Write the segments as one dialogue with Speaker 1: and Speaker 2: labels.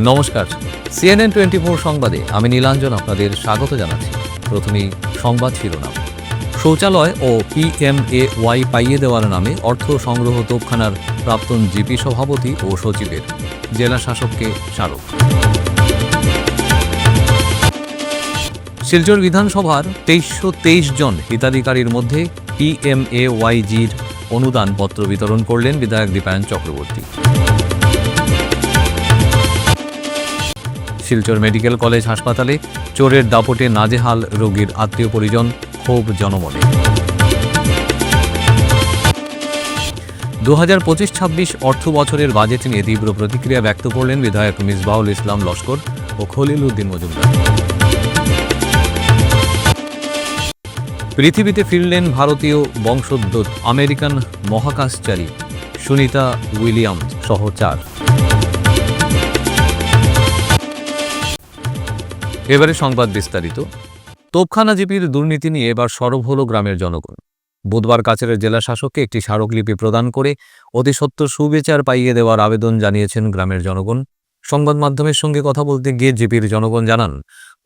Speaker 1: নমস্কার, CNN 24 সংবাদে আমি নীলাঞ্জন আপনাদের স্বাগত জানাচ্ছি। প্রথমেই সংবাদ শিরোনাম। শৌচালয় ও PMAY পাইয়ে দেওয়ার নামে অর্থ সংগ্রহ তোপখানার প্রাক্তন জিপি সভাপতি ও সচিবের, জেলা শাসককে স্মারক। শিলচর বিধানসভার 2323 জন হিতাধিকারীর মধ্যে PMAYG'র অনুদান পত্র বিতরণ করলেন বিধায়ক দীপায়ন চক্রবর্তী। শিলচর মেডিকেল কলেজ হাসপাতালে চোরের দাপটে নাজেহাল রোগীর আত্মীয় পরিজন, ক্ষোভ জনমনে। 2025-26 অর্থ বছরের বাজেট নিয়ে তীব্র প্রতিক্রিয়া ব্যক্ত করলেন বিধায়ক মিসবাহুল ইসলাম লস্কর ও খলিল উদ্দিন মজুমদার। পৃথিবীতে ফিরলেন ভারতীয় বংশোদ্ভূত আমেরিকান মহাকাশচারী সুনিতা উইলিয়ামস সহ 4। এবারে সংবাদ বিস্তারিত। তোপখানা জিপির দুর্নীতি নিয়ে এবার সরব হল গ্রামের জনগণ। বুধবার কাছাড়ের জেলা শাসককে একটি স্মারকলিপি প্রদান করে অতি সত্বর সুবিচার পাইয়ে দেওয়ার আবেদন জানিয়েছেন গ্রামের জনগণ। সংবাদ মাধ্যমের সঙ্গে কথা বলতে গিয়ে জিপির জনগণ জানান,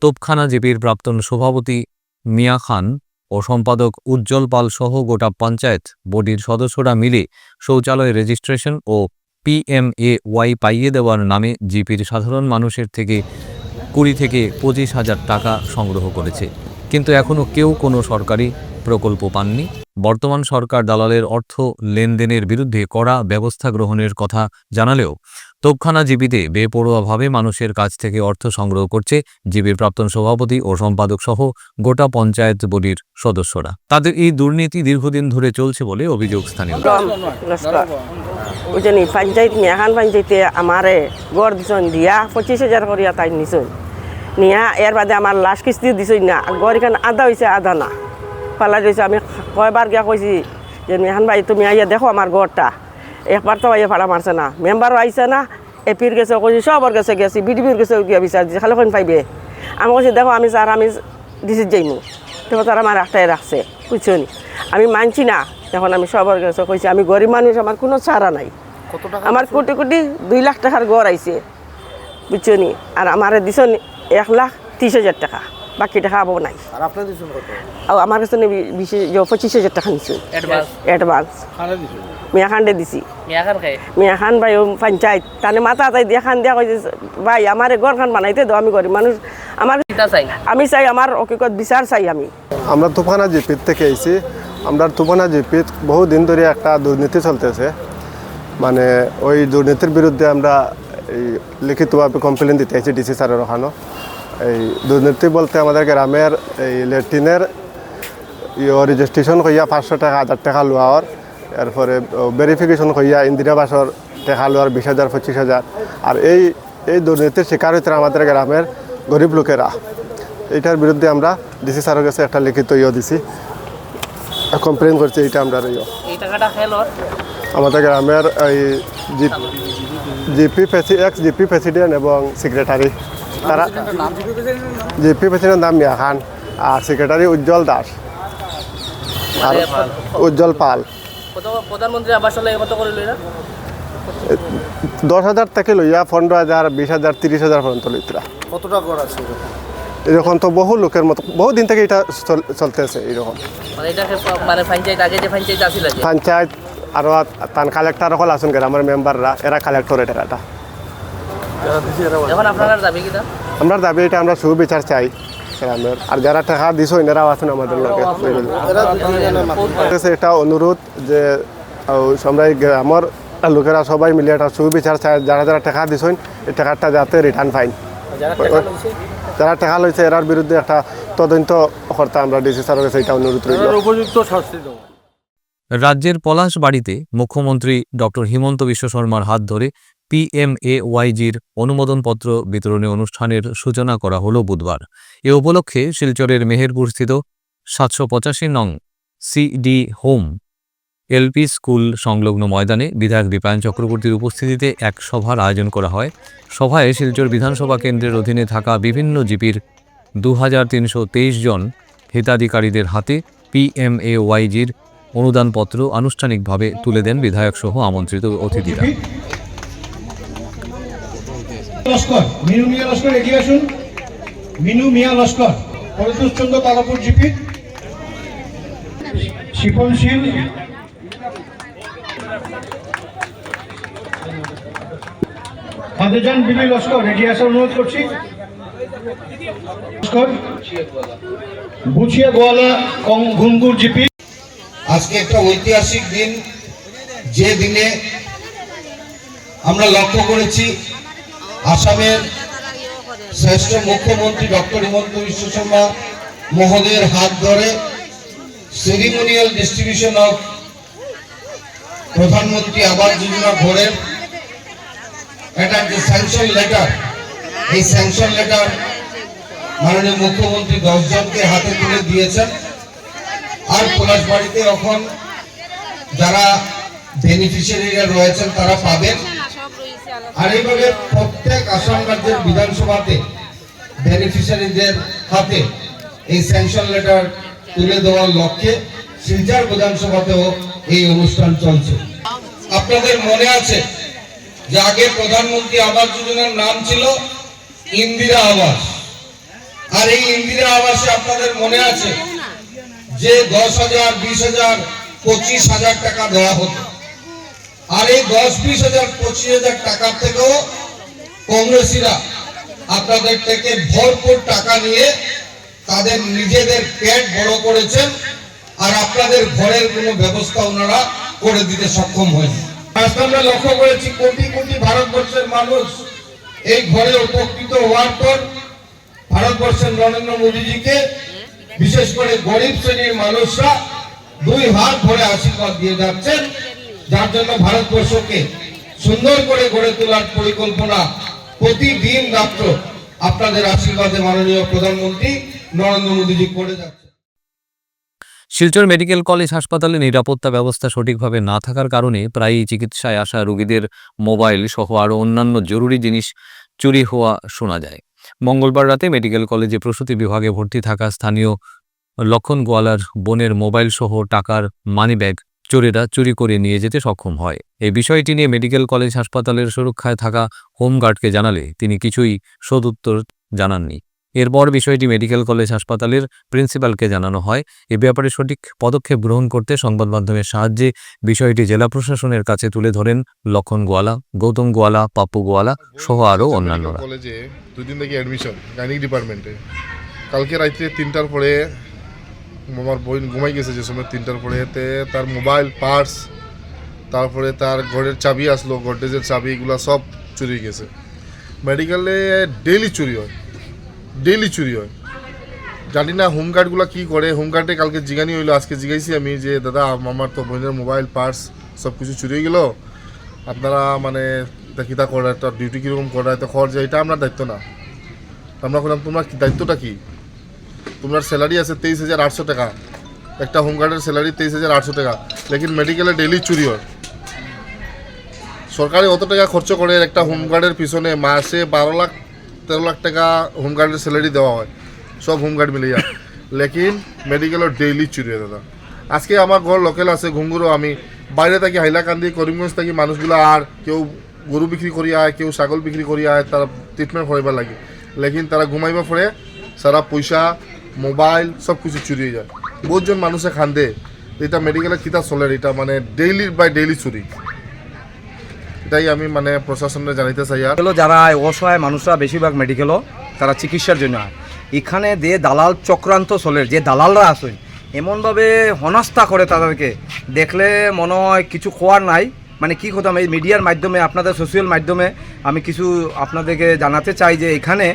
Speaker 1: তোপখানা জিপির প্রাক্তন সভাপতি মিয়া খান ও সম্পাদক উজ্জ্বল পাল সহ গোটা পঞ্চায়েত বডির সদস্যরা মিলে শৌচালয় রেজিস্ট্রেশন ও PMAY পাইয়ে দেওয়ার নামে জিপির সাধারণ মানুষের থেকে 20 থেকে 25,000 টাকা সংগ্রহ করেছে, কিন্তু এখনও কেউ কোনো সরকারি প্রকল্প পাননি। বর্তমান সরকার দালালের অর্থ লেনদেনের বিরুদ্ধে কড়া ব্যবস্থা গ্রহণের কথা জানালেও তোপখানা জিপিতে বেপরোয়াভাবে মানুষের কাছ থেকে অর্থ সংগ্রহ করছে জিপির প্রাক্তন সভাপতি ও সম্পাদক সহ গোটা পঞ্চায়েত বডির সদস্যরা। তাদের এই দুর্নীতি দীর্ঘদিন ধরে চলছে বলে অভিযোগ স্থানীয়।
Speaker 2: পঞ্চায়েত মিয়াখান পঞ্চায়েতে আমারে গড় দিছন দিয়া 25,000 করিয়া তাই নিছন নিয়া, এর বাদে আমার লাস্ট কিস্তি দিছই না, গড় এখানে আধা হয়েছে আধা না পালাই রয়েছে। আমি কয়বার গিয়া কইছি যে মিয়াখান ভাই তুমি আইয়া দেখো আমার গড়টা, একবার তো আইয়া ভাড়া মারছে না, মেম্বারও আইসে না, এপির গেছে কইছি, সবার গেছে গেছি, বিডিপির গেছে গিয়া বিচার দিছে, খালি কোন পাইবে। আমি কইছি দেখো আমি স্যার আমি দিছি যাইমু, তখন তারা আমার একটাই রাখছে, বুঝছো নি, আমি মানছি না। এখন আমি সবার কাছে কইছি আমি গরিব মানুষ, আমার কোনো ছাড়া নাই, আমার কোটি কোটি 2 লাখ টাকার গড় আইছে, বুঝছো নি, আর আমার দিছ 1,30,000 টাকা, বাকি টাকা আবো নাই। আমার কাছে 25,000 টাকা নিচ্ছি অ্যাডভান্স, মিয়া খান্ডে দিছি। মিয়া খান ভাই পঞ্চায়েত তানে মাথা তাই দিয়া খান দিয়া কইছে ভাই আমার গড় খান বানাইতে দাও, আমি গরিব মানুষ, আমার আমি চাই আমার অকিকত বিচার চাই।
Speaker 3: আমরা তোপখানা জিপির থেকে আইছি। আমরা তোপখানা জিপির বহুদিন ধরে একটা দুর্নীতি চলতেছে, মানে ওই দুর্নীতির বিরুদ্ধে আমরা এই লিখিতভাবে কমপ্লেন দিতে আইছি ডিসি স্যারের ওখানে। এই দুর্নীতি বলতে আমাদের গ্রামের এই ল্যাট্রিনের রেজিস্ট্রেশন কইয়া 500 টাকা 1000 টাকা লোয়ার, এরপরে ভেরিফিকেশন কইয়া ইন্দিরাবাসর টাকা লোয়ার 20,000 25,000। আর এই দুর্নীতির শিকার হইতে আমাদের গ্রামের গরিব লোকেরা। এইটার বিরুদ্ধে আমরা ডিসি স্যারের কাছে একটা লিখিত দিছি, কমপ্লেন করছি। এইটা আমরা আমাদের গ্রামের এই এক্স জিপি প্রেসিডেন্ট এবং সেক্রেটারি, তারা জিপি প্রেসিডেন্টের নাম মিয়া খান আর সেক্রেটারি উজ্জ্বল দাস আর উজ্জ্বল পাল।
Speaker 4: প্রধানমন্ত্রী আবাস
Speaker 3: 10,000 থেকে লইয়া 15,000 20,000 30,000 পর্যন্ত লইতরা।
Speaker 4: কতটা গড় আছে
Speaker 3: এরকম তো বহু লোকের মতো বহুদিন থেকে এটা চলতেছে এরকম। পঞ্চায়েত আর তান কালেক্টর হল আসুন গ্রামের মেম্বাররা, এরা কালেক্টরের টাকাটা। আমরা দাবি এটা আমরা সুবিচার চাই গ্রামের, আর যারা টাকা দিছ এনারাও আসুন আমাদের লোকে। এটা অনুরোধ যে আমরা গ্রামের লোকেরা সবাই মিলে একটা সুবিচার চাই, যারা যারা টাকা দিছ এই টাকাটা যাতে রিটার্ন পাইন। যারা টাকা লইছে এরার বিরুদ্ধে একটা তদন্ত করতে আমরা ডিসি স্যারের কাছে এটা অনুরোধ রইল।
Speaker 1: রাজ্যের পলাশবাড়িতে মুখ্যমন্ত্রী ডক্টর হিমন্ত বিশ্ব শর্মার হাত ধরে PMAYG'র অনুমোদনপত্র বিতরণী অনুষ্ঠানের সূচনা করা হল বুধবার। এ উপলক্ষে শিলচরের মেহেরপুরস্থিত 785 নং CD হোম LP স্কুল সংলগ্ন ময়দানে বিধায়ক দীপায়ন চক্রবর্তীর উপস্থিতিতে এক সভার আয়োজন করা হয়। সভায় শিলচর বিধানসভা কেন্দ্রের অধীনে থাকা বিভিন্ন জিপির 2,323 জন হিতাধিকারীদের হাতে PMAYG'র অনুদানপত্র আনুষ্ঠানিকভাবে তুলে দেন বিধায়ক সহ আমন্ত্রিত অতিথিরা।
Speaker 5: লস্কর মিনু মিয়া লস্কর এগিয়ে আসুন। মিনু মিয়া লস্কর পরিতোষচন্দ্র তারাপুর জিপি শিপনশীল খাদেজান বিবি লস্কর এগিয়ে আসার অনুরোধ করছি। লস্কর বুচিয়া গোয়ালা ঘুঙ্গুর জিপি।
Speaker 6: আজকে একটা ঐতিহাসিক দিন, যে দিনে আমরা লক্ষ্য করেছি আসামের শ্রেষ্ঠ মুখ্যমন্ত্রী ডক্টর হিমন্ত বিশ্ব শর্মা মহোদয়ের হাত ধরে সেরিমোনিয়াল ডিস্ট্রিবিউশন অফ প্রধানমন্ত্রী আবাস যোজনা ঘরের একটা যে স্যাংশন লেটার, এই স্যাংশন লেটার মাননীয় মুখ্যমন্ত্রী 10 জনকে হাতে তুলে দিয়েছেন। আর পলাশবাড়িতে এখন যারা বেনিফিশিয়ারিরা রয়েছেন তারা পাবেন। আর এইভাবে প্রত্যেক আসাম রাজ্যের বিধানসভাতে বেনিফিশিয়ারিদের হাতে এই স্যাংশন লেটার তুলে দেওয়ার লক্ষ্যে শিলচর বিধানসভাতেও এই অনুষ্ঠান চলছে। আপনাদের মনে আছে যে আগে প্রধানমন্ত্রী আবাস যোজনার নাম ছিল ইন্দিরা আবাস। আর এই ইন্দিরা আবাসে আপনাদের মনে আছে যে 10,000, 20,000, 25,000 টাকা দেওয়া হতো। আর এই 10, 20,000, 25,000 টাকার থেকেও কংগ্রেসীরা আপনাদের থেকে ভরপুর টাকা নিয়ে তাদের নিজেদের পেট বড় করেছেন, আর আপনাদের ঘরের কোনো ব্যবস্থা ওনারা করে দিতে সক্ষম হয়নি। আজকে আমরা লক্ষ্য করেছি কোটি কোটি ভারতবর্ষের মানুষ এই ঘরে উপকৃত হওয়ার পর ভারতবর্ষের নরেন্দ্র মোদীজিকে, বিশেষ করে গরিব শ্রেণীর মানুষরা 2 হাত ভরে আশীর্বাদ দিয়ে যাচ্ছেন, যার জন্য ভারতবর্ষকে সুন্দর করে গড়ে তোলার পরিকল্পনা প্রতিদিন রাত্র আপনাদের আশীর্বাদে মাননীয় প্রধানমন্ত্রী নরেন্দ্র মোদীজি করে যাচ্ছে।
Speaker 1: শিলচর মেডিকেল কলেজ হাসপাতালে নিরাপত্তা ব্যবস্থা সঠিকভাবে না থাকার কারণে প্রায়ই চিকিৎসায় আসা রোগীদের মোবাইল সহ আরও অন্যান্য জরুরি জিনিস চুরি হওয়া শোনা যায়। মঙ্গলবার রাতে মেডিকেল কলেজে প্রসূতি বিভাগে ভর্তি থাকা স্থানীয় লক্ষণ গোয়ালার বোনের মোবাইল সহ টাকার মানিব্যাগ চোরেরা চুরি করে নিয়ে যেতে সক্ষম হয়। এই বিষয়টি নিয়ে মেডিকেল কলেজ হাসপাতালের সুরক্ষায় থাকা হোমগার্ডকে জানালে তিনি কিছুই সদুত্তর জানাননি। এরপর বিষয়টি মেডিকেল কলেজ হাসপাতালের প্রিন্সিপালকে জানানো হয়। এ ব্যাপারে সঠিক পদক্ষেপ গ্রহণ করতে সংবাদ মাধ্যমের সাহায্যে বিষয়টি জেলা প্রশাসনের কাছে তুলে ধরেন লক্ষণ গোয়ালা, গৌতম গোয়ালা, পাপ্পু গোয়ালা সহ আরও অন্যান্যরা।
Speaker 7: কলেজে 2 দিন থেকে অ্যাডমিশন গাইনিক ডিপার্টমেন্টে। কালকে রাত্রে 3টার পরে আমার বোন ঘুমাই গেছে, যে সময় 3টার পরে তার মোবাইল, পার্স, তারপরে তার ঘরের চাবি আসলো, গডরেজের চাবি, এগুলো সব চুরি গেছে। মেডিকেলে ডেইলি চুরি হয়, ডেইলি চুরি হয়। জানি না হোমগার্ডগুলো কী করে। হোমগার্ডে কালকে জিজ্ঞানি হইলো, আজকে জিজ্ঞাসি আমি যে দাদা আমার তো বোনের মোবাইল, পার্স সব কিছু চুরি হয়ে গেল, আপনারা মানে কিতা করা, একটা ডিউটি কীরকম করা, তো খরচ, এটা আমরা দায়িত্ব না। আমরা বললাম তোমার দায়িত্বটা কী? তোমার স্যালারি আছে 23,800 টাকা, একটা হোমগার্ডের স্যালারি 23,800 টাকা, লেকিন মেডিকেলে ডেইলি চুরি হয়। সরকারে অত টাকা খরচ করে একটা হোমগার্ডের পিছনে, মাসে 12 লাখ 13 লাখ টাকা হোমগার্ডের স্যালারি দেওয়া হয়, সব হোমগার্ড মিলিয়া, লেকিন মেডিকেলের ডেইলি চুরি হয় দাদা। আজকে আমার ঘর লোকেল আছে ঘুঙ্গুরও, আমি বাইরে থাকি হাইলাকান্দি, করিমগঞ্জ থাকি, মানুষগুলো আর কেউ গরু বিক্রি করি আয়, কেউ ছাগল বিক্রি করি আয়, তারা ট্রিটমেন্ট করাইবার লাগে, লেকিন তারা ঘুমাইবা পরে সারা পয়সা, মোবাইল সব কিছু চুরি হয়ে যায়। বহুতজন মানুষে খান্দে এটা মেডিকেলে কিতা চলে, এটা মানে ডেইলি বাই ডেইলি চুরি। এটাই আমি মানে প্রশাসনে জানাইতে চাই। আর
Speaker 8: যারা অসহায় মানুষরা বেশিরভাগ মেডিকেলও তারা চিকিৎসার জন্য হয়, এখানে যে দালাল চক্রান্ত চলে, যে দালালরা আসেন এমনভাবে হেনস্থা করে, তাদেরকে দেখলে মনে হয় কিছু খোয়ার নাই। মানে কী কথা, এই মিডিয়ার মাধ্যমে, আপনাদের সোশ্যাল মাধ্যমে আমি কিছু আপনাদেরকে জানাতে চাই যে এখানে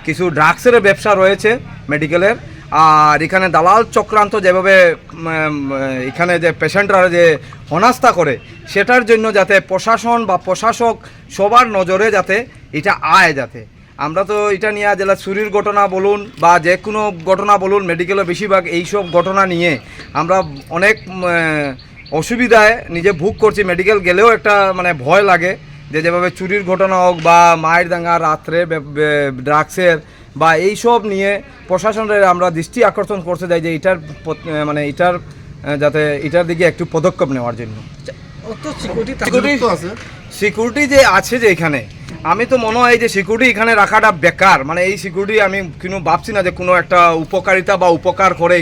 Speaker 8: কিছু ড্রাগসের ব্যবসা রয়েছে মেডিকেলের। আর এখানে দালাল চক্রান্ত যেভাবে এখানে যে পেশেন্টরা যে হেনস্থা করে, সেটার জন্য যাতে প্রশাসন বা প্রশাসক সবার নজরে যাতে এটা আয়। যাতে আমরা তো এটা নিয়ে জেলা চুরির ঘটনা বলুন বা যে কোনো ঘটনা বলুন, মেডিকেলে বেশিরভাগ এইসব ঘটনা নিয়ে আমরা অনেক অসুবিধায় নিজে ভোগ করছি। মেডিকেল গেলেও একটা মানে ভয় লাগে যে যেভাবে চুরির ঘটনা হোক বা মায়ের দাঙ্গা রাত্রে ড্রাগসের বা এইসব নিয়ে প্রশাসনের আমরা দৃষ্টি আকর্ষণ করতে যাই যে এটার মানে এটার যাতে এটার দিকে একটু পদক্ষেপ নেওয়ার জন্য।
Speaker 7: তো আছে
Speaker 8: সিকিউরিটি যে আছে যে এখানে, আমি তো মনে হয় যে সিকিউরিটি এখানে রাখাটা বেকার, মানে এই সিকিউরিটি আমি কোনো ভাবছি না যে কোনো একটা উপকারিতা বা উপকার করে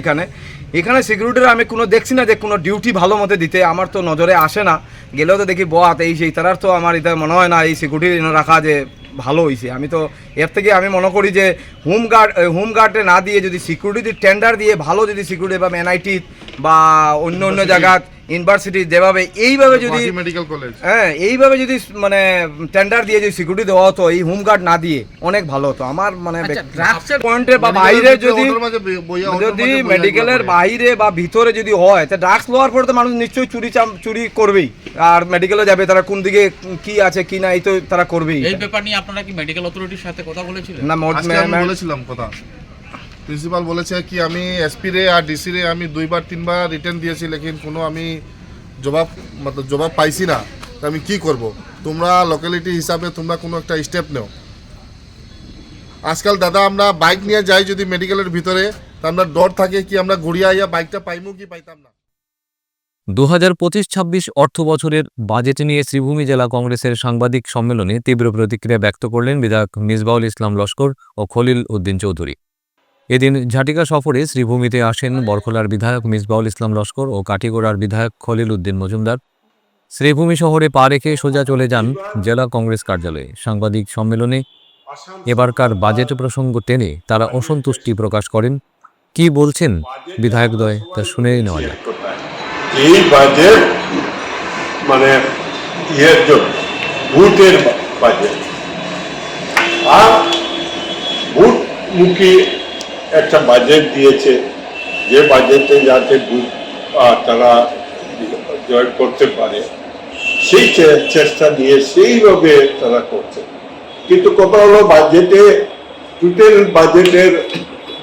Speaker 8: এখানে সিকিউরিটির আমি কোনো দেখছি না যে কোনো ডিউটি ভালো মতো দিতে, আমার তো নজরে আসে না, গেলেও তো দেখি বয়াত এই সেই তারার, তো আমার এটা মনে হয় না এই সিকিউরিটি রাখা যে ভালো হয়েছে। আমি তো এর থেকে আমি মনে করি যে হোমগার্ডে না দিয়ে যদি সিকিউরিটি টেন্ডার দিয়ে ভালো যদি সিকিউরিটি বা এনআইটি বা অন্য অন্য জায়গা ইউনিভার্সিটি যেভাবে এইভাবে যদি
Speaker 7: মেডিকেল কলেজ
Speaker 8: এইভাবে যদি মানে টেন্ডার দিয়ে যদি সিকিউরিটি দেওয়া হতো, এই হোমগার্ড না দিয়ে অনেক ভালো হতো আমার মানে পয়েন্টে বা বাইরে যদি মেডিকেলের বাইরে বা ভিতরে যদি হয়, তা ড্রাগস লওয়ার পরে তো মানুষ নিশ্চয়ই চুরি করবেই, আর মেডিকেলে যাবে তারা কোন দিকে কি আছে কি না এই তো তারা করবেই।
Speaker 4: এই ব্যাপার নিয়ে আপনারা কি মেডিকেল অথরিটির সাথে কথা বলেছিলেন?
Speaker 8: না,
Speaker 7: বলেছিলাম কথা, প্রিন্সিপাল বলেছে কি আমি এসপি রে আর ডিসি রে আমি 2বার 3বার রিটার্ন দিয়েছি, লেকিন কোনো আমি জবাব পাইছি না। তো আমি কি করব, তোমরা লোকালিটি হিসাবে তোমরা কোনো একটা স্টেপ নেও। আজকাল দাদা আমরা বাইক নিয়ে যাই যদি মেডিকেলের ভিতরে, তা আমরা ডর থাকে কি আমরা ঘুরিয়ে আইয়া বাইকটা পাইমু কি পাইতাম না।
Speaker 1: 2025-26 অর্থ বছরের বাজেট নিয়ে শ্রীভূমি জেলা কংগ্রেসের সাংবাদিক সম্মেলনে তীব্র প্রতিক্রিয়া ব্যক্ত করলেন বিধায়ক মিসবাউল ইসলাম লস্কর ও খলিল উদ্দিন চৌধুরী। এদিন ঝাটিকা সফরে শ্রীভূমিতে আসেন বরখলার বিধায়ক মিসবাউল ইসলাম লস্কর ও কাটিগড়ার বিধায়ক খলিল উদ্দিন মজুমদার। শ্রীভূমি শহরে পা রেখে সোজা চলে যান জেলা কংগ্রেস কার্যালয়ে। সাংবাদিক সম্মেলনে এবারকার বাজেট প্রসঙ্গ টেনে তারা অসন্তুষ্টি প্রকাশ করেন। কি বলছেন বিধায়কদ্বয় তা শুনে নেওয়া যাক।
Speaker 9: এই বাজেট মানে ইয়ের জন্য ভোটের বাজেট, আর ভোটমুখী একটা বাজেট দিয়েছে, যে বাজেটে যাতে ভোট তারা জয় করতে পারে সেই চেষ্টা নিয়ে সেইভাবে তারা করছে। কিন্তু কথা হলো বাজেটে টোটাল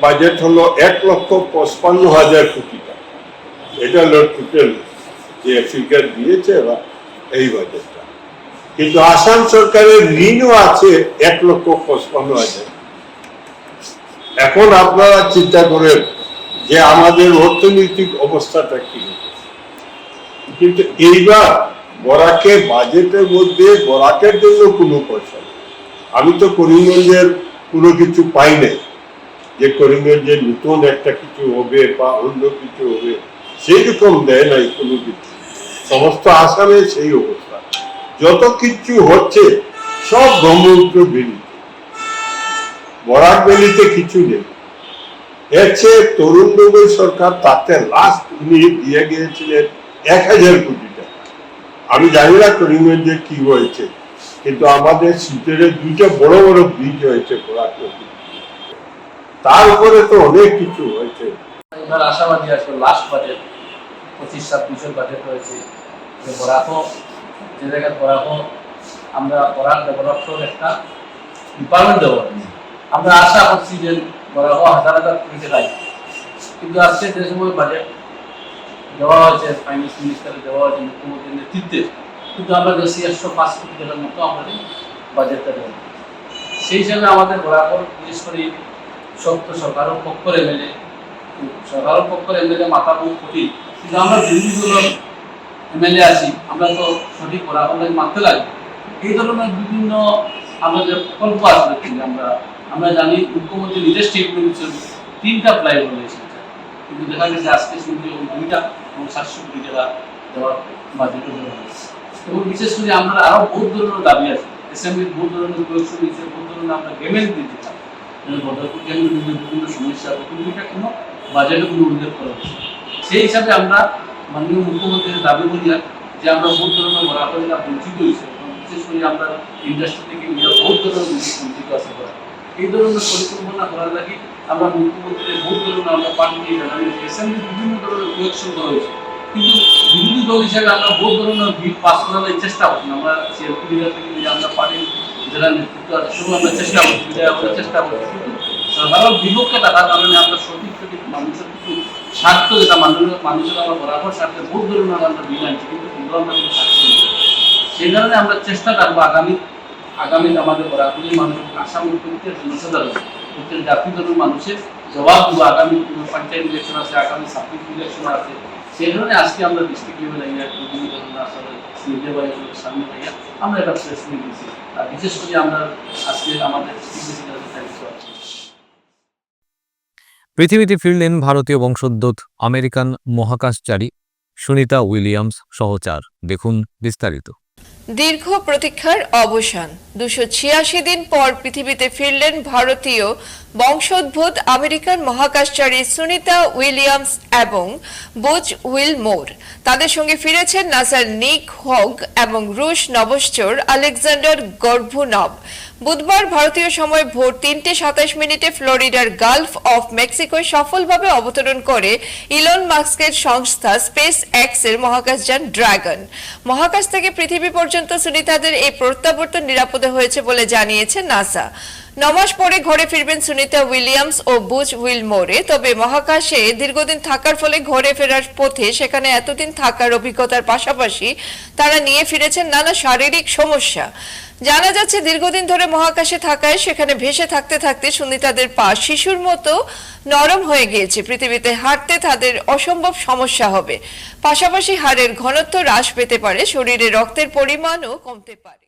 Speaker 9: বাজেট হলো 1,55,000 কোটি টাকা। এটা হলো টোটাল যে ফিগার দিয়েছে এই বাজেটটা। কিন্তু আসাম সরকারের ঋণও আছে 1,55,000। এখন আপনারা চিন্তা করেন যে আমাদের অর্থনৈতিক অবস্থাটা কি, কিন্তু এইবার বরাকের বাজেটের মধ্যে বরাকের জন্য কোনো পয়সা নেই। আমি তো করিমগঞ্জের কোনো কিছু পাই নাই যে করিমগঞ্জের নতুন একটা কিছু হবে বা অন্য কিছু হবে, সেই রকম দেয় নাই কোনো কিছু। সমস্ত আসামে সেই অবস্থা, যত কিছু হচ্ছে সব ব্রহ্মপুত্র বেরিয়ে, বরাক ভ্যালিতে কিছু নেই। এর চেয়ে তরুণ গগৈ সরকার তাতে লাস্ট উনি দিয়ে গিয়েছিলেন 1,000 কোটি টাকা। আমি জানি না করিমগঞ্জে কি হয়েছে, কিন্তু আমাদের সিলেটের 2টা বড় বড় ব্রিজ হয়েছে বরাক নদী, তার উপরে তো অনেক কিছু হয়েছে।
Speaker 4: এবার আশাবাদী আছে লাস্ট বাজেট 25-26 বাজেট হয়েছে, যে বরাকও যে জায়গায় বরাকও আমরা বরাক ডেভেলপমেন্ট একটা ডিপার্টমেন্ট দেবো। আমরা আশা করছি যে বরাকও হাজার কোটি টাকায়, কিন্তু আজকে যে সময় বাজেট দেওয়া হয়েছে ফাইন্যান্স মিনিস্টারে দেওয়া হয়েছে মুখ্যমন্ত্রীর নেতৃত্বে, কিন্তু আমরা দেখছি 105 কোটি টাকার মতো আমাদের বাজেটটা দেবো। সেই হিসাবে আমাদের বরাকর বিশেষ করে সরকারের পক্ষের এমএলএ মাথা মুখ করি, কিন্তু আমরা বিরোধী দলের এমএলএ আছি, আমরা তো সঠিক বরাকর মানতে লাগে। এই ধরনের বিভিন্ন আমাদের প্রকল্প আসবে, কিন্তু আমরা জানি মুখ্যমন্ত্রী নিজের স্টেটমেন্ট দিচ্ছেন 3টা ফ্লাইওভার হয়েছে, কিন্তু দেখা গেছে আজকে শুনছি 2টা এবং 700 কোটি টাকা দেওয়ার বাজেট দেওয়া হয়েছে। এবং বিশেষ করে আমরা আরো বহুত ধরনের দাবি আছে, অ্যাসেম্বলির বহুত ধরনের প্রয়োগ দিয়েছে, বহুত ধরনের আমরা গেমেন্ট দিতে চাই, বদরপুর কেন্দ্র বিভিন্ন সমস্যা, কিন্তু এটা কোনো বাজেটে কোনো উল্লেখ করা হচ্ছে। সেই হিসাবে আমরা মাননীয় মুখ্যমন্ত্রীর দাবি করি যে আমরা বহুত ধরনের বরাবররা বঞ্চিত হয়েছে, বিশেষ করে আমরা ইন্ডাস্ট্রি থেকে বহুত ধরনের বঞ্চিত আছে। এই ধরনের পরিকল্পনা করার লাগে আমরা মুখ্যমন্ত্রীর বহুত ধরনের আমরা পার্টি জানাই, অ্যাসেম্বলি বিভিন্ন ধরনের প্রয়োগ করা হয়েছে, কিন্তু বিরোধী দল হিসাবে আমরা বহুত ধরনের বিল পাস করার চেষ্টা করছি। আমরা সিএলপি লিডার থেকে আমরা পার্টির যারা নেতৃত্ব আছে সব আমরা চেষ্টা করছি, সাধারণ বিপক্ষে থাকার কারণে আমরা সঠিক মানুষের কিছু স্বার্থ যেটা মানুষের আমরা বরাবর স্বার্থে বহুত ধরনের আমরা বিল আনছি, কিন্তু আমরা সেই কারণে আমরা চেষ্টা করবো আগামী আমাদের বরাবরই মানুষ আসাম প্রত্যেক জনসাধারণ প্রত্যেক জাতি ধরনের মানুষের জবাব দেবো। আগামী পঞ্চায়েত ইলেকশন আছে, আগামী সাবডিভিশন ইলেকশন আছে, সেই কারণে আজকে আমরা ডিস্ট্রিক্ট লেভেলে প্রতিনিধিত্ব আসলে সিনিয়র বাইরের সামনে থেকে আমরা একটা প্রেস মিট দিচ্ছি। আর বিশেষ করে আমরা আজকে আমাদের
Speaker 1: পৃথিবীতে ফিরলেন ভারতীয় বংশোদ্ভূত আমেরিকান মহাকাশচারী সুনিতা উইলিয়ামস সহচার। দেখুন বিস্তারিত।
Speaker 10: দীর্ঘ প্রতীক্ষার অবসান। 286 দিন পর পৃথিবীতে ফিরলেন ভারতীয় বংশোদ্ভূত আমেরিকান মহাকাশচারী সুনিতা উইলিয়ামস এবং বুচ উইলমোর। তাদের সঙ্গে ফিরেছেন নাসার নিক হগ এবং রুশ নভশ্চর আলেকজান্ডার গর্ভুনভ। বুধবার ভারতীয় সময় ভোর 3:27 ফ্লোরিডার গালফ অফ মেক্সিকোয় সফলভাবে অবতরণ করে ইলন মাস্কের সংস্থা স্পেস এক্স এর মহাকাশযান ড্রাগন। মহাকাশ থেকে পৃথিবী পর্যন্ত সুনিতাদের এই প্রত্যাবর্তন নিরাপদে হয়েছে বলে জানিয়েছে নাসা। 9 মাস পরে ঘরে ফিরবেন সুনিতা উইলিয়ামস ও বুচ উইলমোরে। তবে মহাকাশে দীর্ঘদিন থাকার ফলে ঘরে ফেরার পথে সেখানে এতদিন থাকার অভিজ্ঞতার পাশাপাশি তারা নিয়ে ফিরেছেন নানা শারীরিক সমস্যা। জানা যাচ্ছে দীর্ঘদিন ধরে মহাকাশে থাকায় সেখানে ভেসে থাকতে থাকতে সুনিতাদের পা শিশুর মতো নরম হয়ে গিয়েছে। পৃথিবীতে হাঁটতে তাদের অসম্ভব সমস্যা হবে, পাশাপাশি হাড়ের ঘনত্ব হ্রাস পেতে পারে, শরীরে রক্তের পরিমাণও কমতে পারে।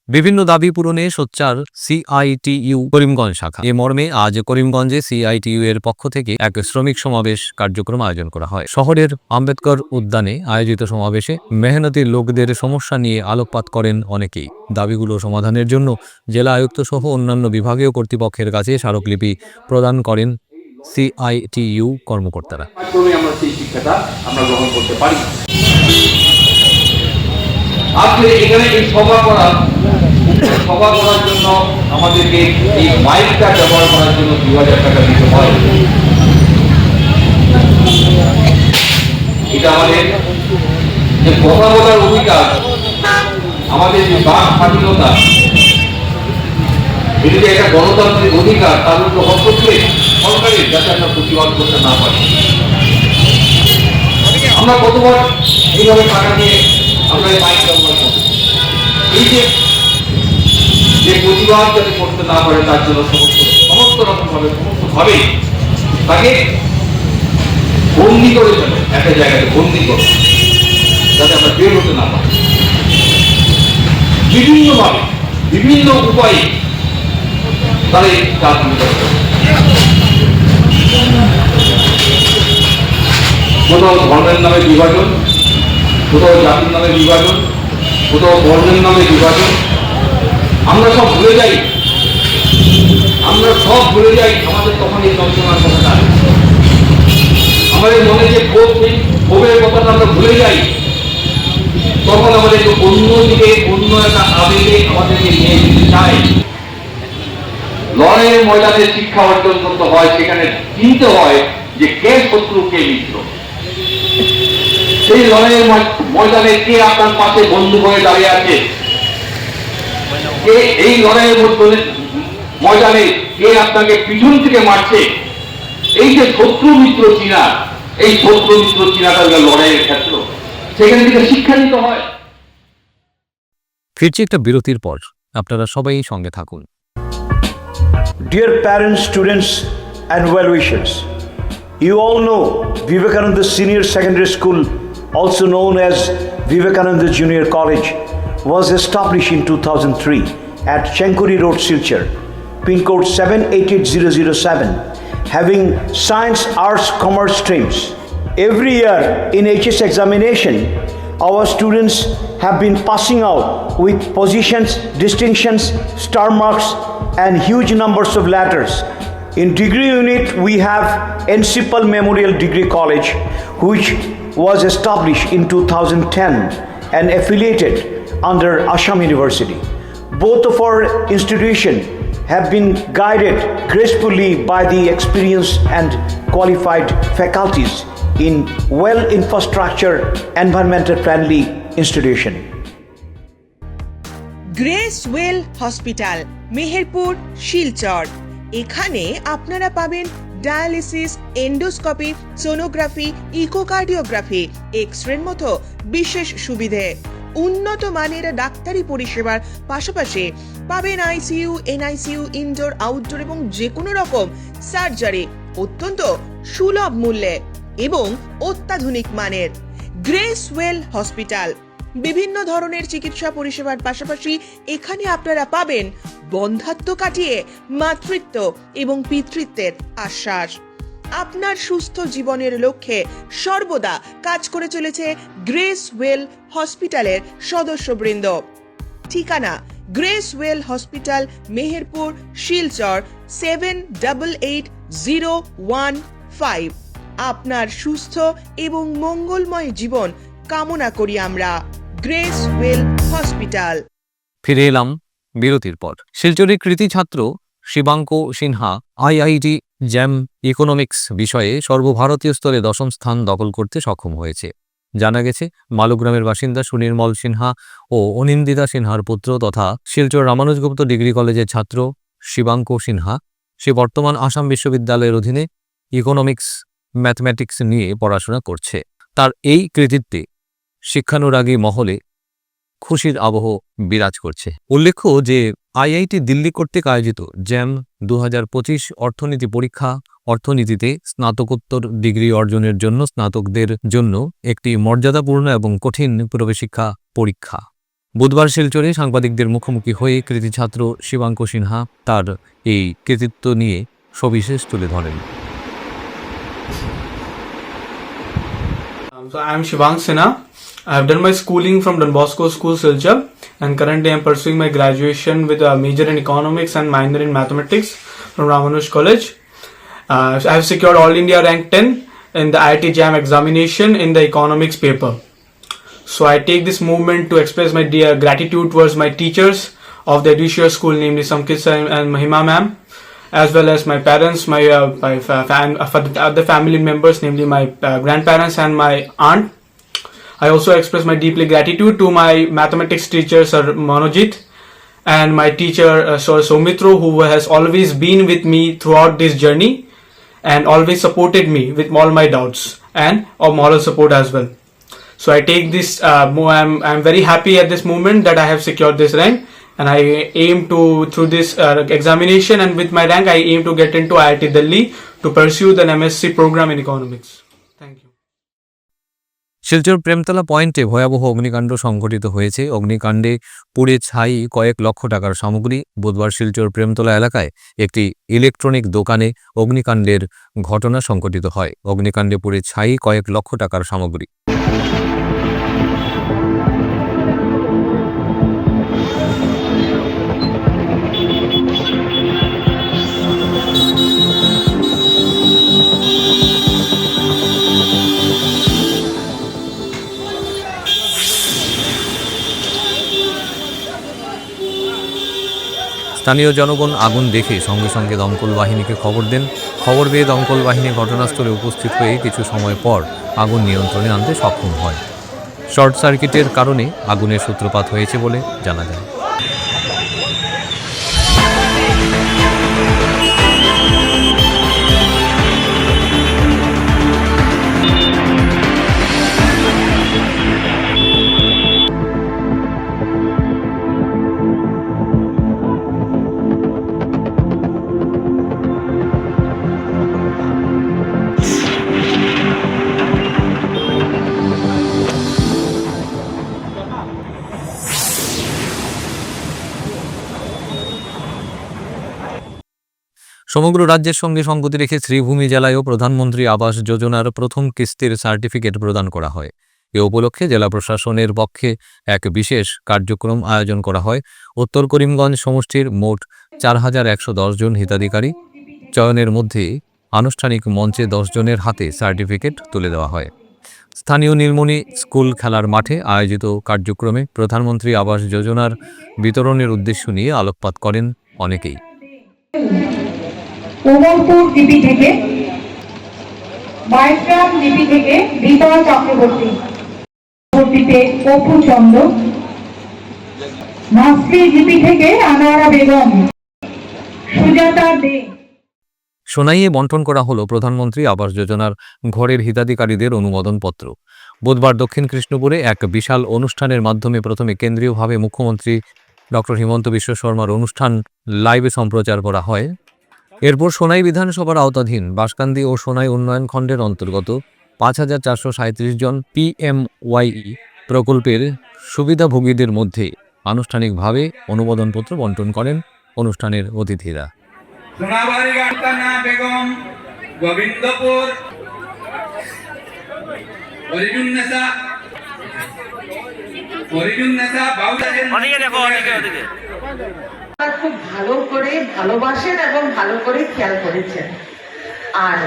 Speaker 1: বিভিন্ন দাবি পূরণে সোচ্চার সিআইটিইউ করিমগঞ্জ শাখা। এ মর্মে আজ করিমগঞ্জে সিআইটিইউ এর পক্ষ থেকে এক শ্রমিক সমাবেশ কার্যক্রম আয়োজন করা হয়। শহরের আম্বেদকর উদ্যানে আয়োজিত সমাবেশে মেহনতি লোকদের সমস্যা নিয়ে আলোকপাত করেন অনেকেই। দাবিগুলো সমাধানের জন্য জেলা আয়ুক্ত সহ অন্যান্য বিভাগীয় কর্তৃপক্ষের কাছে স্মারকলিপি প্রদান করেন সিআইটিইউ কর্মকর্তারা।
Speaker 11: আমরা সেই শিক্ষাটা আমরা গ্রহণ করতে পারি। আজকে এখানে এই সভা করার জন্য আমাদেরকে এই মাইকটা ব্যবহার করার জন্য 2000 টাকা দিতে হয়। এটা আমাদের যে কথা বলার অধিকার, আমাদের যে বাক স্বাধীনতা, এটা যে একটা গণতান্ত্রিক অধিকার, তার উপর হস্তক্ষেপ সরকারের, যাতে আমরা প্রতিবাদ করতে না পারি। আমরা কতবার এইভাবে টাকা নিয়ে আমরা এই মাইক ব্যবহার করি, এই যে প্রতিবাদ যাতে করতে না পারে তার জন্য সমস্ত রকম ভাবে তাকে বন্দি করে ফেলে, একটা জায়গাতে বন্দি করে, যাতে আমরা বের হতে না পারি। বিভিন্নভাবে বিভিন্ন উপায়ে তারা এই কাজগুলো করে। কোথাও ধর্মের নামে বিভাজন, কোথাও জাতির নামে বিভাজন, কোথাও বর্ণের নামে বিভাজন। আমরা সব ভুলে যাই আমাদের তখন এই যন্ত্রণার কথাটা, আমাদের মনে যে ক্ষোভ, সেই ক্ষোভের কথাটা আমরা ভুলে যাই। তখন আমাদেরকে অন্যদিকে অন্য একটা আবেগে আমাদেরকে নিয়ে যেতে চাই। লড়াইয়ের ময়দানে শিক্ষা অর্জন করতে হয়, সেখানে চিনতে হয় যে কে শত্রু কে মিত্র। সেই লড়াইয়ের ময়দানে কে আপনার পাশে বন্ধু হয়ে দাঁড়িয়ে আছে, কে এই লড়াইয়ের ময়দানে কে আপনাকে পিছন থেকে মারছে। এই যে শত্রু মিত্র চিনা, এই শত্রু মিত্র চিনাটা লড়াইয়ের ক্ষেত্র, সেখান থেকে শিক্ষা নিতে হয়।
Speaker 1: ফিরছি একটা বিরতির পর, আপনারা সবাই সঙ্গে থাকুন।
Speaker 12: Dear parents, students and well-wishers, you all know Vivekananda Senior Secondary School, also known as Vivekananda Junior College, was established in 2003 at Chenkuri Road, Silchar, pin code 788007, having science, arts, commerce streams. Every year in HS examination, our students have been passing out with positions, distinctions, star marks and huge numbers of letters. In degree unit, we have Encipal Memorial Degree College, which was established in 2010 and affiliated under Assam University. Both of our institutions have been guided gracefully by the experienced and qualified faculties in well infrastructure, environmental friendly institution.
Speaker 13: Grace well hospital, Meherpur, Silchar. এখানে আপনারা পাবেন dialysis, endoscopy, sonography, echocardiography, এক্স-রের মতো বিশেষ সুবিধে। উন্নত মানের ডাক্তারি পরিষেবার পাশাপাশি পাবেন আইসিইউ, এনআইসিইউ, ইনডোর, আউটডোর এবং যে কোনো রকম সার্জারি অত্যন্ত সুলভ মূল্যে। এবং অত্যাধুনিক মানের। গ্রেস ওয়েল হসপিটাল বিভিন্ন ধরনের চিকিৎসা পরিষেবার পাশাপাশি এখানে আপনারা পাবেন বন্ধ্যাত্ব কাটিয়ে মাতৃত্ব এবং পিতৃত্বের আশ্বাস। আপনার সুস্থ জীবনের লক্ষ্যে সর্বদা কাজ করে চলেছে গ্রেস ওয়েল হসপিটালের সদস্যবৃন্দ। ঠিকানা grace well hospital, Meherpur, Silchar 788015। আপনার সুস্থ এবং মঙ্গলময় জীবন কামনা করি আমরা। Grace well hospital.
Speaker 1: ফিরে এলাম বিরতির পর। শিলচরের কৃতি ছাত্র শিবাঙ্ক সিনহা আইআইটি জ্যাম ইকোনমিক্স বিষয়ে সর্বভারতীয় স্তরে 10ম স্থান দখল করতে সক্ষম হয়েছে। জানা গেছে, মালুগ্রামের বাসিন্দা সুনির্মল সিনহা ও অনিন্দিতা সিনহার পুত্র তথা শিলচর রামানুজগুপ্ত ডিগ্রি কলেজের ছাত্র শিবাঙ্ক সিনহা, সে বর্তমান আসাম বিশ্ববিদ্যালয়ের অধীনে ইকোনমিক্স ম্যাথমেটিক্স নিয়ে পড়াশোনা করছে। তার এই কৃতিত্বে শিক্ষানুরাগী মহলে খুশির আবহ বিরাজ করছে। উল্লেখ্য যে আইআইটি দিল্লি কর্তৃক আয়োজিত জ্যাম 2025 অর্থনীতি পরীক্ষা অর্থনীতিতে স্নাতকোত্তর ডিগ্রি অর্জনের জন্য স্নাতকদের জন্য একটি মর্যাদাপূর্ণ এবং কঠিন প্রবেশিক্ষা পরীক্ষা। বুধবার শিলচরে সাংবাদিকদের মুখোমুখি হয়ে কৃতি ছাত্র শিবাঙ্ক সিনহা তার এই কৃতিত্ব নিয়ে সবিশেষ তুলে ধরেন।
Speaker 14: So I am Shivang Sinha. I have done my schooling from Don Bosco School, Silchar, and currently I am pursuing my graduation with a major in economics and minor in mathematics from Ramanuj College. I have secured All India rank 10 in the IIT JAM examination in the economics paper. So I take this moment to express my dear gratitude towards my teachers of the Edushier School, namely Samkit sir and Mahima ma'am, as well as my parents, my other family members, namely my grandparents and my aunt. I also express my deeply gratitude to my mathematics teacher, Sir Manojit, and my teacher, Sir Somitro, who has always been with me throughout this journey and always supported me with all my doubts and of moral support as well. So I take this, I'm very happy at this moment that I have secured this rank, and I aim to, through this examination and with my rank, I aim to get into IIT Delhi to pursue the MSc program in economics. Thank you.
Speaker 1: Silchar Premtala পয়েন্টে ভয়াবহ অগ্নিকাণ্ড সংঘটিত হয়েছে। অগ্নিকাণ্ডে পুড়ে ছাই কয়েক লক্ষ টাকার সামগ্রী। বুধবার শিলচর প্রেমতলা এলাকায় একটি ইলেকট্রনিক দোকানে অগ্নিকাণ্ডের ঘটনা সংঘটিত হয়। অগ্নিকাণ্ডে পুড়ে ছাই কয়েক লক্ষ টাকার সামগ্রী। স্থানীয় জনগণ আগুন দেখে সঙ্গে সঙ্গে দমকল বাহিনীকে খবর দেন। খবর পেয়ে দমকল বাহিনী ঘটনাস্থলে উপস্থিত হয়ে কিছু সময় পর আগুন নিয়ন্ত্রণে আনতে সক্ষম হয়। শর্ট সার্কিটের কারণে আগুনের সূত্রপাত হয়েছে বলে জানা যায়। সমগ্র রাজ্যের সঙ্গে সঙ্গতি রেখে শ্রীভূমি জেলায়ও প্রধানমন্ত্রী আবাস যোজনার প্রথম কিস্তির সার্টিফিকেট প্রদান করা হয়। এ উপলক্ষে জেলা প্রশাসনের পক্ষে এক বিশেষ কার্যক্রম আয়োজন করা হয়। উত্তর করিমগঞ্জ সমষ্টির মোট 4110 জন হিতাধিকারী চয়নের মধ্যে আনুষ্ঠানিক মঞ্চে 10 জনের হাতে সার্টিফিকেট তুলে দেওয়া হয়। স্থানীয় নীলমণি স্কুল খেলার মাঠে আয়োজিত কার্যক্রমে প্রধানমন্ত্রী আবাস যোজনার বিতরণের উদ্দেশ্য নিয়ে আলোকপাত করেন অনেকেই।
Speaker 15: কোমলপুর জিপি থেকে, বাইগ্রাম জিপি থেকে বিজয় চক্রবর্তী, পরবর্তীতে অপু চন্দ্র, মাসরি জিপি থেকে আনোয়ারা বেগম, সুজাতা দে।
Speaker 1: সোনাইয়ে বন্টন করা হলো প্রধানমন্ত্রী আবাস যোজনার ঘরের হিতাধিকারীদের অনুমোদনপত্র। বুধবার দক্ষিণ কৃষ্ণপুরে এক বিশাল অনুষ্ঠানের মাধ্যমে প্রথমে কেন্দ্রীয়ভাবে মুখ্যমন্ত্রী ডক্টর হিমন্ত বিশ্ব শর্মার অনুষ্ঠান লাইভে সম্প্রচার করা হয়। এরপর সোনাই বিধানসভার আওতাধীন বাঁশকান্দি ও সোনাই উন্নয়ন খণ্ডের অন্তর্গত 5,437 জন PMYE প্রকল্পের সুবিধাভোগীদের মধ্যে আনুষ্ঠানিকভাবে অনুমোদনপত্র বন্টন করেন অনুষ্ঠানের অতিথিরা।
Speaker 11: সোনাবাড়ি গান্তানা বেগম গোবিন্দপুর ফরিদুন্নেসা
Speaker 15: খুব ভালো করে ভালোবাসেন এবং ভালো করে খেয়াল করেছেন। আর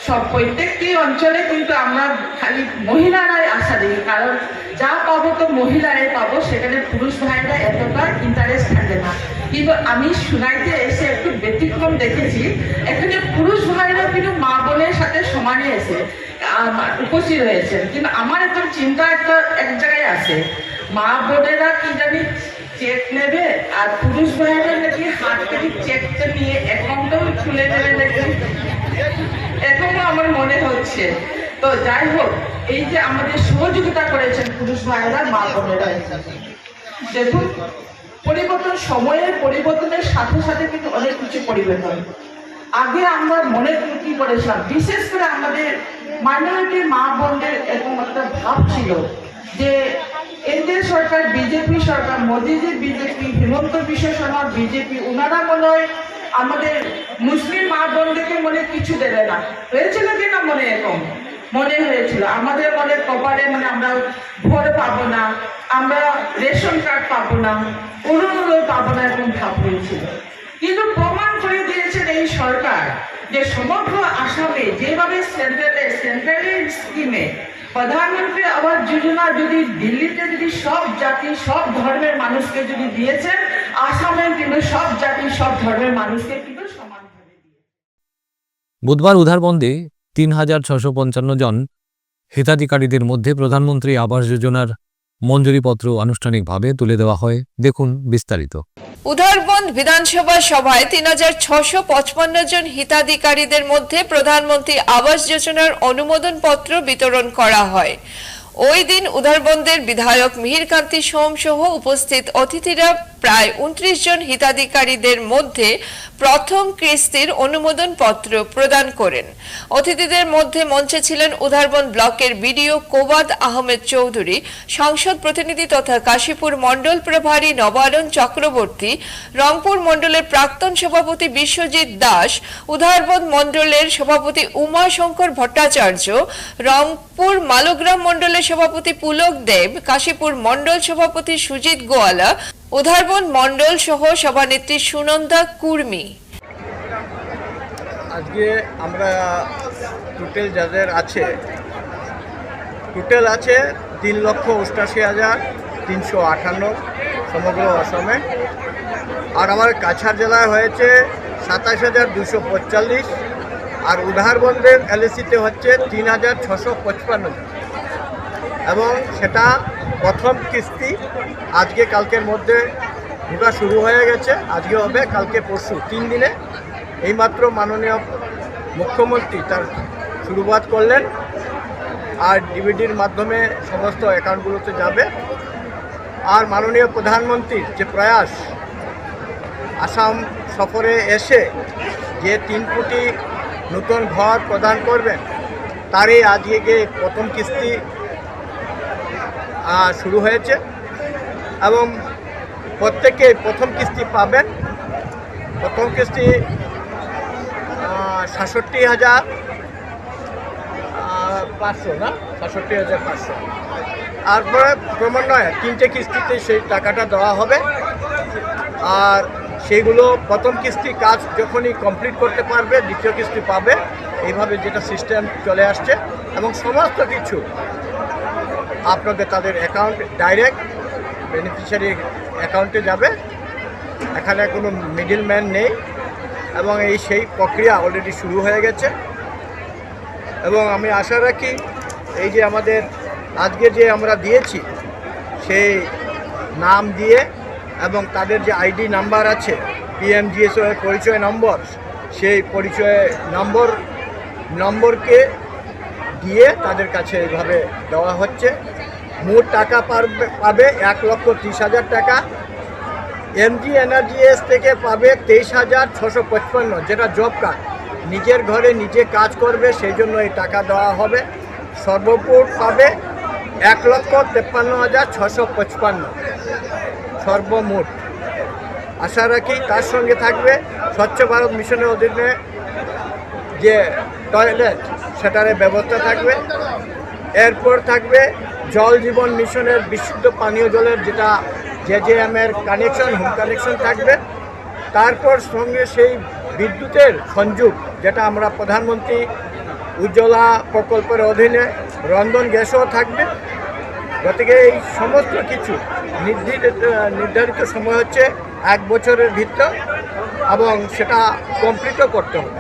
Speaker 15: সব প্রত্যেকটি অঞ্চলে কিন্তু আমরা খালি মহিলারাই আশা দিই, কারণ যা পাবো তো মহিলারাই পাবো, সেখানে পুরুষ ভাইরা এতটা ইন্টারেস্ট থাকে না। কিন্তু আমি শুনাইতে এসে একটু ব্যতিক্রম দেখেছি, এখানে পুরুষ ভাইরা কিন্তু মা বোনের সাথে সমানে এসে উপস্থিত হয়েছেন। কিন্তু আমার এখন চিন্তা এক জায়গায় আছে, মা বোনেরা কি জানি চেক নেবে আর পুরুষ ভাইরা নাকি হাত থেকে চেকটা নিয়ে অ্যাকাউন্টও খুলে দেবে নাকি, এখনো আমার মনে হচ্ছে। তো যাই হোক, এই যে আমাদের সহযোগিতা করেছেন পুরুষ ভাইরা মা বোনেরা, দেখুন পরিবর্তন, সময়ের পরিবর্তনের সাথে সাথে কিন্তু অনেক কিছু পরিবর্তন। আগে আমরা মনে কি করেছিলাম, বিশেষ করে আমাদের মাইনরিটি মা বোনদের এরকম একটা ভাব ছিল যে এনডিএ সরকার, বিজেপি সরকার, মোদীজি বিজেপি, হিমন্ত বিশ্ব শর্মা বিজেপি, ওনারা মনে হয় আমাদের মুসলিম মা বোনদেরকে মনে কিছু দেবে না, হয়েছিল কিনা মনে এরকম মনে হয়েছিল। আমাদের মনে কপালে মানে আমরা ভোট পাবো না, আমরা রেশন কার্ড পাবো না, অরুণোদয় পাবো না, এরকম ভাব হয়েছিল। কিন্তু প্রমাণ করে দিয়েছেন এই সরকার যে সমগ্র আসামে যেভাবে সেন্ট্রালের স্কিমে প্রধানমন্ত্রী আবাস যোজনা যদি দিল্লিতে যদি সব জাতি সব ধর্মের মানুষকে যদি দিয়েছেন, আসামে কিন্তু সব জাতি সব ধর্মের মানুষকে কিন্তু সমানভাবে দিয়েছে।
Speaker 1: বুধবার উধারবন্দে 3,655 জন হিতাধিকারীদের মধ্যে প্রধানমন্ত্রী আবাস যোজনার মঞ্জুরিপত্র আনুষ্ঠানিকভাবে তুলে দেওয়া হয়। দেখুন বিস্তারিত।
Speaker 10: উধারবন্দ বিধানসভা সভায় 3,655 জন হিতাধিকারীদের মধ্যে প্রধানমন্ত্রী আবাস যোজনার অনুমোদন পত্র বিতরণ করা হয়। ওই দিন উধারবন্দের বিধায়ক মিহিরকান্তি সোম সহ উপস্থিত অতিথিরা প্রায় 29 জন হিতাধিকারীদের মধ্যে প্রথম কিস্তির অনুমোদন পত্র প্রদান করেন। অতিথিদের মধ্যে মঞ্চে ছিলেন উধারবন্দ ব্লকের বিডিও কোবাদ আহমেদ চৌধুরী, সংসদ প্রতিনিধি তথা কাশীপুর মণ্ডল প্রভারী নবারণ চক্রবর্তী, রংপুর মণ্ডলের প্রাক্তন সভাপতি বিশ্বজিৎ দাস, উধারবন্দ মণ্ডলের সভাপতি উমাশঙ্কর ভট্টাচার্য, রংপুর মালোগ্রাম মণ্ডলের সভাপতি পুলক দেব, কাশীপুর মণ্ডল সভাপতি সুজিত গোয়ালা, উধারবন্দ মণ্ডল সহ সভানেত্রী সুনন্দা কুর্মি।
Speaker 16: আজকে আমরা টোটাল যাদের আছে আছে 3,88,358 সমগ্র অসমে। আর আমার কাছাড় জেলায় হয়েছে 27,245, আর উধারবন্দের এলএসিতে হচ্ছে 3,655 এবং সেটা প্রথম কিস্তি আজকে কালকের মধ্যে ঢোকা শুরু হয়ে গেছে। আজকে হবে, কালকে পরশু, 3 দিনে এইমাত্র মাননীয় মুখ্যমন্ত্রী তার শুরুয়াত করলেন। আর ডিবিডির মাধ্যমে সমস্ত অ্যাকাউন্টগুলোতে যাবে। আর মাননীয় প্রধানমন্ত্রীর যে প্রয়াস, আসাম সফরে এসে যে 3 কোটি নতুন ঘর প্রদান করবেন, তারই আজকে গিয়ে প্রথম কিস্তি শুরু হয়েছে এবং প্রত্যেকে প্রথম কিস্তি পাবেন। প্রথম কিস্তি 67,500 না, 67,500। তারপরে ক্রমান্বয়ে 3টে কিস্তিতে সেই টাকাটা দেওয়া হবে। আর সেইগুলো প্রথম কিস্তি কাজ যখনই কমপ্লিট করতে পারবে, দ্বিতীয় কিস্তি পাবে। এইভাবে যেটা সিস্টেম চলে আসছে এবং সমস্ত কিছু আপনাদের তাদের অ্যাকাউন্ট ডাইরেক্ট বেনিফিশিয়ারি অ্যাকাউন্টে যাবে। এখানে কোনো মিডলম্যান নেই এবং সেই প্রক্রিয়া অলরেডি শুরু হয়ে গেছে। এবং আমি আশা রাখি এই যে আমাদের আজকে যে আমরা দিয়েছি সেই নাম দিয়ে এবং তাদের যে আইডি নাম্বার আছে, পিএমজিএসও এর পরিচয় নম্বর, সেই পরিচয় নম্বরকে দিয়ে তাদের কাছে এইভাবে দেওয়া হচ্ছে। মোট টাকা পাবে 1,30,000 টাকা। এমজিএনআরজিএস থেকে পাবে 23,655, যেটা জব কার্ড। নিজের ঘরে নিজে কাজ করবে সেই জন্য এই টাকা দেওয়া হবে। সর্বমোট পাবে 1,53,655 সর্বমোট। আশা রাখি তার সঙ্গে থাকবে স্বচ্ছ ভারত মিশনের অধীনে যে টয়লেট সেটার ব্যবস্থা থাকবে। এরপর থাকবে জল জীবন মিশনের বিশুদ্ধ পানীয় জলের যেটা জেজেএমের কানেকশন, হোম কানেকশন থাকবে। তারপর সঙ্গে সেই বিদ্যুতের সংযোগ যেটা আমরা প্রধানমন্ত্রী উজ্জ্বলা প্রকল্পের অধীনে রন্ধন গ্যাসও থাকবে। গতিকে এই সমস্ত কিছু নির্ধারিত সময় হচ্ছে 1 বছরের ভিতর এবং সেটা কমপ্লিটও করতে হবে।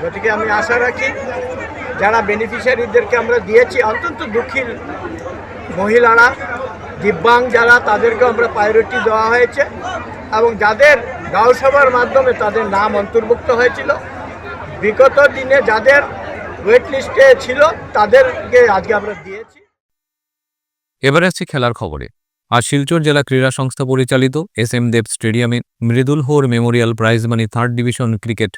Speaker 16: গতিকে আমি আশা রাখি যারা বেনিফিশিয়ারিদেরকে আমরা দিয়েছি, অত্যন্ত দুঃখী মহিলারা, দিব্যাঙ্গ যারা, তাদেরকে আমরা প্রায়োরিটি দেওয়া হয়েছে এবং যাদের গাঁও সভার মাধ্যমে তাদের নাম অন্তর্ভুক্ত হয়েছিল, বিগত দিনে যাদের ওয়েট লিস্টে ছিল তাদেরকে আজকে আমরা দিয়েছি।
Speaker 1: এবারে আসছি খেলার খবরে। আজ শিলচর জেলা ক্রীড়া সংস্থা পরিচালিত এস.এম. দেব স্টেডিয়ামে Mridul Hore memorial prize money 3rd division cricket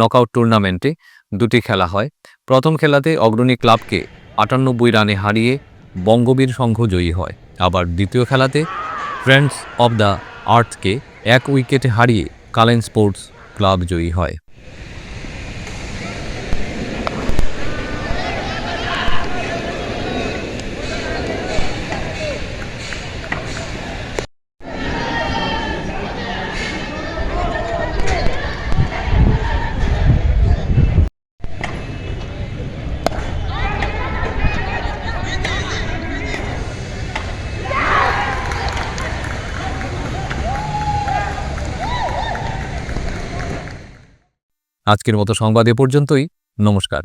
Speaker 1: knockout টুর্নামেন্টে 2টি খেলা হয়। প্রথম খেলাতে অগ্রণী ক্লাবকে 98 রানে হারিয়ে বঙ্গবীর সংঘ জয়ী হয়। আবার দ্বিতীয় খেলাতে ফ্রেন্ডস অব দ্য আর্থকে 1 উইকেটে হারিয়ে কালেন স্পোর্টস ক্লাব জয়ী হয়। আজকের মতো সংবাদ এ পর্যন্তই। নমস্কার।